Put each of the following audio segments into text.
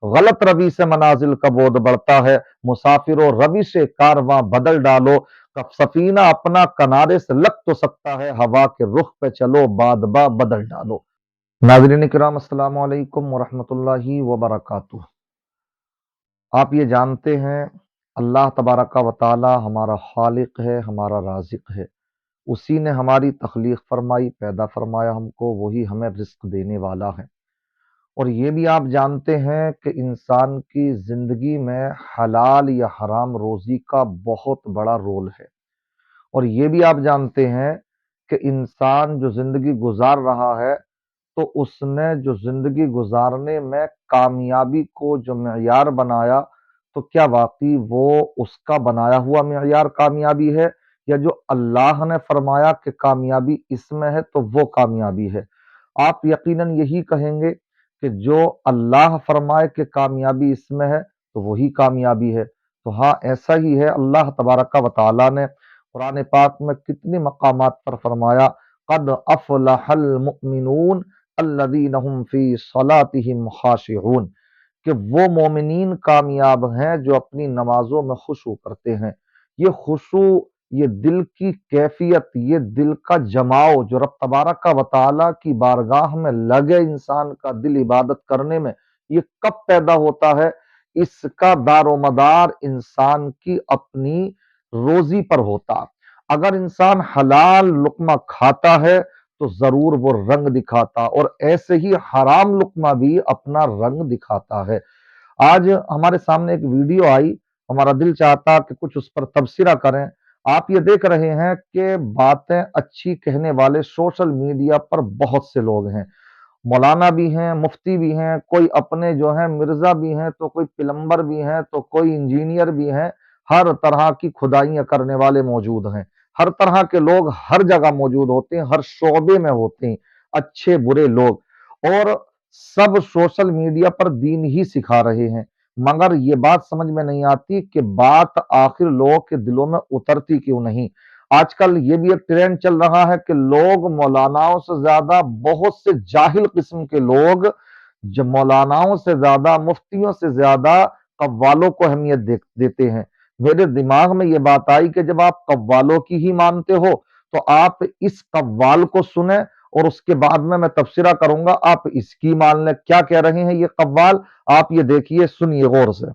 गलत रवि से मनाजिल का बोध बढ़ता है, मुसाफिरों रवि से कारवां बदल डालो, सफीना अपना किनारे से लग तो सकता है, हवा के रुख पे चलो बादबा बदल डालो। नाज़रीन किराम, अस्सलामु अलैकुम वरहमतुल्लाहि वबरकातुह। आप ये जानते हैं अल्लाह तबारक व तआला हमारा खालिक है, हमारा राज़िक है। उसी ने हमारी तख्लीक फरमाई, पैदा फरमाया हमको, वही हमें रिस्क देने वाला है। और ये भी आप जानते हैं कि इंसान की ज़िंदगी में हलाल या हराम रोज़ी का बहुत बड़ा रोल है। और ये भी आप जानते हैं कि इंसान जो ज़िंदगी गुजार रहा है, तो उसने जो ज़िंदगी गुजारने में कामयाबी को जो मेयार बनाया, तो क्या वाक़ई वो उसका बनाया हुआ मेयार कामयाबी है, या जो अल्लाह ने फरमाया कि कामयाबी इसमें है तो वो कामयाबी है? आप यकीनन यही कहेंगे कि जो अल्लाह फरमाए कि कामयाबी इसमें है तो वही कामयाबी है। तो हाँ, ऐसा ही है। अल्लाह तबारक व तआला ने कुरान पाक में कितने मकामात पर फरमाया, क़द अफ़लहल मुमिनून अल्लज़ीना हुम फ़ी सलातिहिम ख़ाशिऊन, कि वो मोमिनीन कामयाब हैं जो अपनी नमाजों में खुशू करते हैं। ये खुशू, ये दिल की कैफियत, ये दिल का जमाव जो रब तबारक व तआला की बारगाह में लगे इंसान का दिल इबादत करने में, ये कब पैदा होता है? इसका दारोमदार इंसान की अपनी रोजी पर होता। अगर इंसान हलाल लुक्मा खाता है तो जरूर वो रंग दिखाता, और ऐसे ही हराम लुक्मा भी अपना रंग दिखाता है। आज हमारे सामने एक वीडियो आई, हमारा दिल चाहता कि कुछ उस पर तबसरा करें। आप ये देख रहे हैं कि बातें अच्छी कहने वाले सोशल मीडिया पर बहुत से लोग हैं। मौलाना भी हैं, मुफ्ती भी हैं, कोई अपने जो हैं मिर्जा भी हैं, तो कोई प्लम्बर भी हैं, तो कोई इंजीनियर भी हैं। हर तरह की खुदाइयाँ करने वाले मौजूद हैं। हर तरह के लोग हर जगह मौजूद होते हैं, हर शोबे में होते हैं, अच्छे बुरे लोग। और सब सोशल मीडिया पर दीन ही सिखा रहे हैं। मगर ये बात समझ में नहीं आती कि बात आखिर लोगों के दिलों में उतरती क्यों नहीं। आजकल ये भी एक ट्रेंड चल रहा है कि लोग मौलानाओं से ज्यादा, बहुत से जाहिल किस्म के लोग जो मौलानाओं से ज्यादा, मुफ्तियों से ज्यादा कव्वालों को अहमियत देते हैं। मेरे दिमाग में ये बात आई कि जब आप कव्वालों की ही मानते हो तो आप इस कव्वाल को सुने, और उसके बाद में मैं तबसरा करूंगा, आप इसकी मान लें। क्या कह रहे हैं ये कव्वाल, आप ये देखिए, सुनिए गौर से।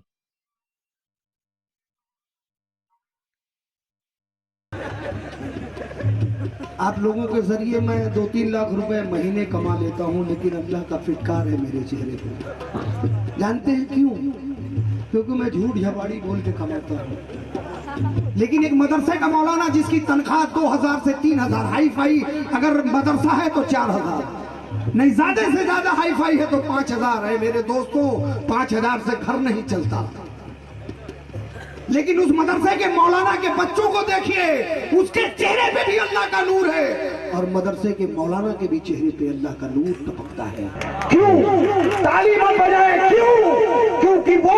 आप लोगों के जरिए मैं 2-3 लाख रुपए महीने कमा लेता हूं, लेकिन अल्लाह का फिटकार है मेरे चेहरे पे। जानते हैं क्यों? क्योंकि मैं झूठ झपाड़ी बोल के कमाता हूं। लेकिन एक मदरसे का मौलाना जिसकी तनख्वाह 2000 से 3000 हाई फाई, अगर मदरसा है तो 4000, नहीं ज्यादा से ज्यादा हाई फाई है तो 5000 है। मेरे दोस्तों, 5000 से घर नहीं चलता। लेकिन उस मदरसे के मौलाना के बच्चों को देखिए, उसके चेहरे पे भी अल्लाह का नूर है, और मदरसे के मौलाना के भी चेहरे पे अल्लाह का नूर टपकता है। क्यों? ताली मत बजाए, क्यों? क्योंकि वो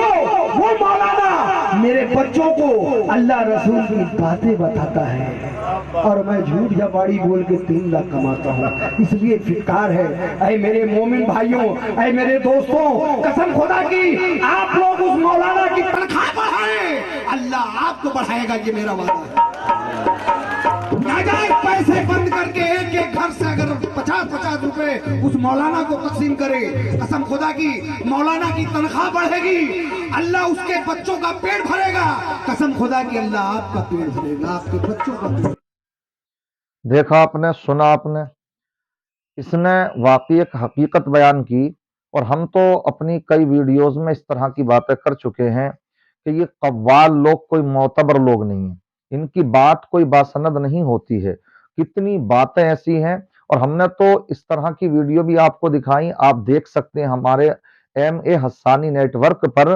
मौलाना मेरे बच्चों को अल्लाह रसूल की बातें बताता है, और मैं झूठ झपाड़ी बोल के 3 लाख कमाता हूँ। इसलिए फिटकार है। ऐ मेरे मोमिन भाइयों, ऐ मेरे दोस्तों, कसम खुदा की आप लोग उस मौलाना की तनख्वाह बढ़ाएं, अल्लाह आपको बढ़ाएगा, ये मेरा वादा है। नाजायज पैसे बंद करके एक एक घर से अगर 50-50 रुपए उस मौलाना को तकसीम करे, कसम खुदा की मौलाना की तनख्वाह बढ़ेगी, अल्लाह उसके बच्चों का पेट भरेगा। कसम खुदा की अल्लाह आपका पेट भरेगा, आपके बच्चों का पेट। देखा आपने, सुना आपने, इसने वाकई एक हकीकत बयान की। और हम तो अपनी कई वीडियोस में इस तरह की बातें कर चुके हैं कि ये कव्वाल लोग कोई मोतबर लोग नहीं है, इनकी बात कोई बासनद नहीं होती है। कितनी बातें ऐसी हैं, और हमने तो इस तरह की वीडियो भी आपको दिखाई। आप देख सकते हैं हमारे MA हस्सानी नेटवर्क पर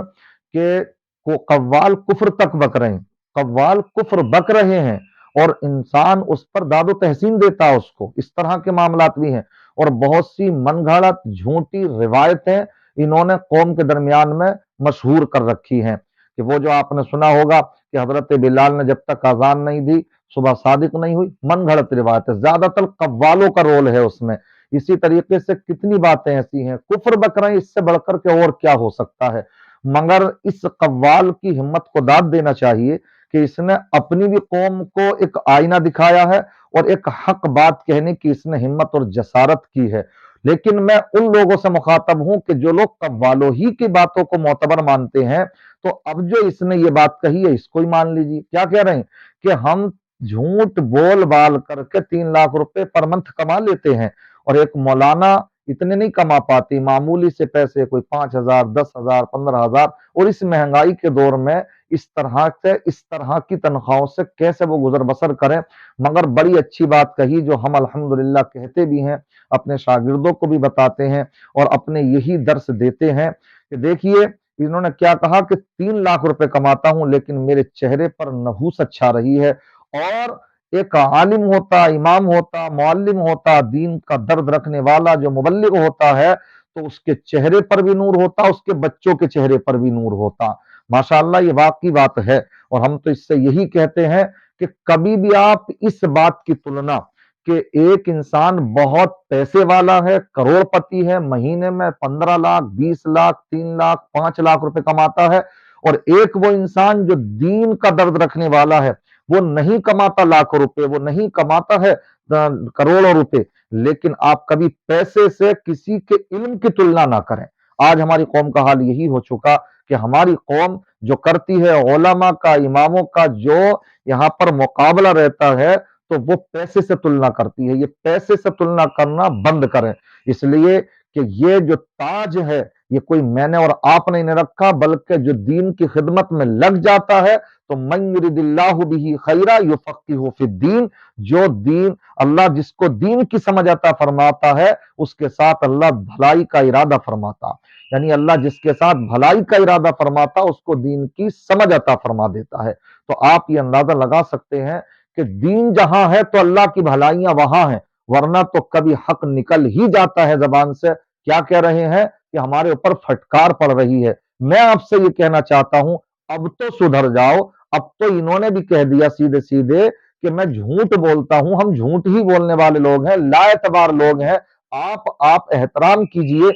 कि कव्वाल कुफ्र तक बक रहे हैं, कव्वाल कुफ्र बक रहे हैं, और इंसान उस पर दादो तहसीन देता है उसको। इस तरह के मामलात भी हैं। और बहुत सी मनगढ़ंत झूठी रिवायतें इन्होंने कौम के दरमियान में मशहूर कर रखी हैं, कि वो जो आपने सुना होगा कि हजरत बिलाल ने जब तक अजान नहीं दी सुबह सादिक नहीं हुई। मनगढ़ंत रिवायत है, ज्यादातर कव्वालों का रोल है उसमें। इसी तरीके से कितनी बातें ऐसी हैं, कुफ्र बकरा इससे बढ़कर के और क्या हो सकता है। मगर इस कव्वाल की हिम्मत को दाद देना चाहिए कि इसने अपनी भी कौम को एक आईना दिखाया है और एक हक बात कहने की इसने हिम्मत और जसारत की है। लेकिन मैं उन लोगों से मुखातब हूं कि जो लोग कव्वालों ही की बातों को मोतबर मानते हैं, तो अब जो इसने ये बात कही है इसको ही मान लीजिए। क्या कह रहे हैं कि हम झूठ बोल बाल करके 3 लाख रुपए पर मंथ कमा लेते हैं और एक मौलाना इतने नहीं कमा पाती, मामूली से पैसे, कोई 5,000, 10,000, 15,000, और इस महंगाई के दौर में इस तरह की तनख्वाहों से कैसे वो गुजर बसर करें। मगर बड़ी अच्छी बात कही जो हम अल्हम्दुलिल्लाह कहते भी हैं, अपने शागिर्दों को भी बताते हैं और अपने यही दर्स देते हैं कि देखिए इन्होंने क्या कहा कि 3 लाख रुपए कमाता हूं लेकिन मेरे चेहरे पर नहूसत छा रही है। और एक आलिम होता, इमाम होता, मुअल्लिम होता, दीन का दर्द रखने वाला जो मुबल्लिग होता है, तो उसके चेहरे पर भी नूर होता, उसके बच्चों के चेहरे पर भी नूर होता। माशाअल्लाह ये वाकई बात है। और हम तो इससे यही कहते हैं कि कभी भी आप इस बात की तुलना कि एक इंसान बहुत पैसे वाला है, करोड़पति है, महीने में 15 लाख, 20 लाख, 3 लाख, 5 लाख रुपए कमाता है, और एक वो इंसान जो दीन का दर्द रखने वाला है, वो नहीं कमाता लाखों रुपए, वो नहीं कमाता है करोड़ों रुपए, लेकिन आप कभी पैसे से किसी के इल्म की तुलना ना करें। आज हमारी कौम का हाल यही हो चुका कि हमारी कौम जो करती है उलमा का, इमामों का जो यहाँ पर मुकाबला रहता है, तो वो पैसे से तुलना करती है। ये पैसे से तुलना करना बंद करें, इसलिए कि ये जो ताज है ये कोई मैंने और आपने नहीं रखा, बल्कि जो दीन की खिदमत में लग जाता है तो मन युरिदिल्लाहु बिही खैरा युफक्किहु फिद्दीन, जो दीन अल्लाह जिसको दीन की समझ अता फरमाता है उसके साथ अल्लाह भलाई का इरादा फरमाता, यानी अल्लाह जिसके साथ भलाई का इरादा फरमाता उसको दीन की समझ अता फरमा देता है। तो आप ये अंदाजा लगा सकते हैं कि दीन जहां है तो अल्लाह की भलाइयां वहां हैं, वरना तो कभी हक निकल ही जाता है जबान से। क्या कह रहे हैं कि हमारे ऊपर फटकार पड़ रही है। मैं आपसे ये कहना चाहता हूं अब तो सुधर जाओ। अब तो इन्होंने भी कह दिया सीधे सीधे कि मैं झूठ बोलता हूं, हम झूठ ही बोलने वाले लोग हैं, लाएतबार लोग हैं। आप एहतराम कीजिए,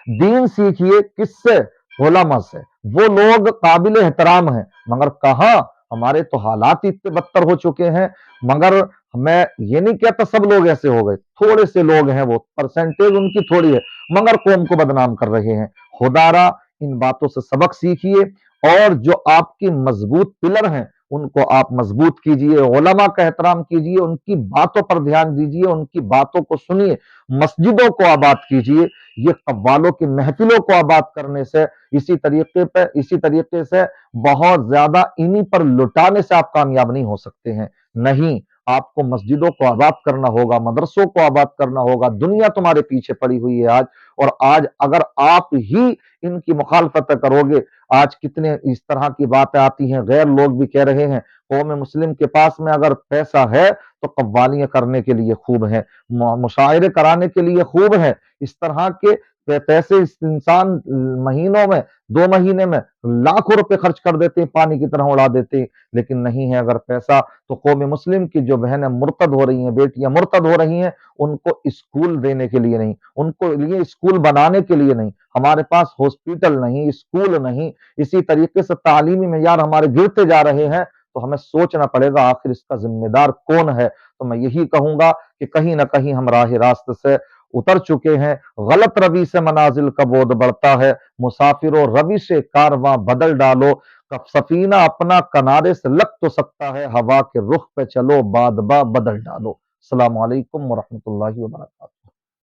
दीन सीखिए, किससे? उलमा से। वो लोग काबिल एहतराम हैं, मगर कहां हमारे तो हालात ही इतने बदतर हो चुके हैं। मगर मैं ये नहीं कहता सब लोग ऐसे हो गए, थोड़े से लोग हैं, वो परसेंटेज उनकी थोड़ी है, मगर कौम को बदनाम कर रहे हैं। खुदारा इन बातों से सबक सीखिए और जो आपकी मजबूत पिलर हैं उनको आप मजबूत कीजिए, उलमा का एहतराम कीजिए, उनकी बातों पर ध्यान दीजिए, उनकी बातों को सुनिए, मस्जिदों को आबाद कीजिए। ये कव्वालों की महफिलों को आबाद करने से, इसी तरीके से बहुत ज्यादा इन्हीं पर लुटाने से आप कामयाब नहीं हो सकते हैं। नहीं, आपको मस्जिदों को आबाद करना होगा, मदरसों को आबाद करना होगा। दुनिया तुम्हारे पीछे पड़ी हुई है आज, और आज अगर आप ही इनकी मुखालफत करोगे, आज कितने इस तरह की बातें आती हैं, गैर लोग भी कह रहे हैं कौम मुस्लिम के पास में अगर पैसा है तो कव्वालियां करने के लिए खूब है, मुशायरे कराने के लिए खूब है। इस तरह के पैसे इस इंसान महीनों में, 2 महीने में लाखों रुपए खर्च कर देते हैं, पानी की तरह उड़ा देते हैं। लेकिन नहीं है अगर पैसा, तो कौम मुस्लिम की जो बहनें मुर्तद हो रही हैं, बेटियां मुर्तद हो रही हैं, उनको स्कूल देने के लिए नहीं, उनको लिए स्कूल बनाने के लिए नहीं, हमारे पास हॉस्पिटल नहीं, स्कूल नहीं, इसी तरीके से तालीमी मेयार हमारे गिरते जा रहे हैं। तो हमें सोचना पड़ेगा आखिर इसका जिम्मेदार कौन है। तो मैं यही कहूंगा कि कहीं ना कहीं हम राह रास्त से उतर चुके हैं, गलत रवि से मनाजिल का बोध बढ़ता है, मुसाफिरों रवि से कारवां बदल डालो, सफीना अपना किनारे से लग तो सकता है, हवा के रुख पे चलो बादबा बदल डालो। अस्सलाम वालेकुम व रहमतुल्लाहि व बरकातहू।